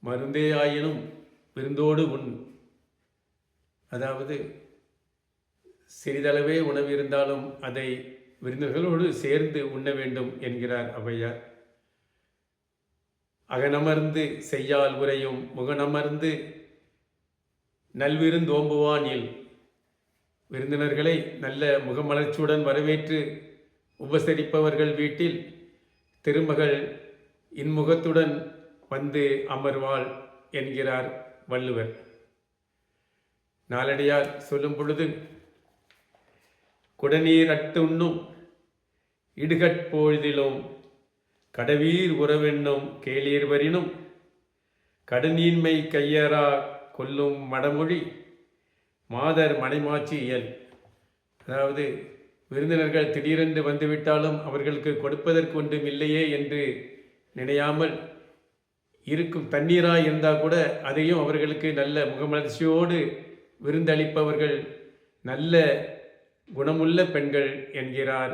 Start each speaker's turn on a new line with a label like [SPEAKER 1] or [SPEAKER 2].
[SPEAKER 1] மருந்தே ஆயினும் விருந்தோடு உண். அதாவது சிறிதளவே உணவு இருந்தாலும் அதை விருந்தினர்களோடு சேர்ந்து உண்ண வேண்டும் என்கிறார் ஔவையார். அகனமர்ந்து செய்யால் உரையும் முகனமர்ந்து நல்விருந்தோம்புவான் இல். விருந்தினர்களை நல்ல முகமலர்ச்சியுடன் வரவேற்று உபசரிப்பவர்கள் வீட்டில் திருமகள் இன்முகத்துடன் வந்து அமர்வாள் என்கிறார் வள்ளுவர். நாலடியார் சொல்லும் பொழுது, குடநீர் அட்டுண்ணும் இடுகட்பொழுதிலும் கடவீர் உறவென்னும் கேளீர் வரினும் கடுநீன்மை கையரா கொல்லும் மடமொழி மாதர் மனைமாட்சி இயல். அதாவது விருந்தினர்கள் திடீரென்று வந்துவிட்டாலும் அவர்களுக்கு கொடுப்பதற்கு ஒன்றும் இல்லையே என்று நினையாமல், இருக்கும் தண்ணீராக இருந்தால் கூட அதையும் அவர்களுக்கு நல்ல முகமலர்ச்சியோடு விருந்தளிப்பவர்கள் நல்ல குணமுள்ள பெண்கள் என்கிறார்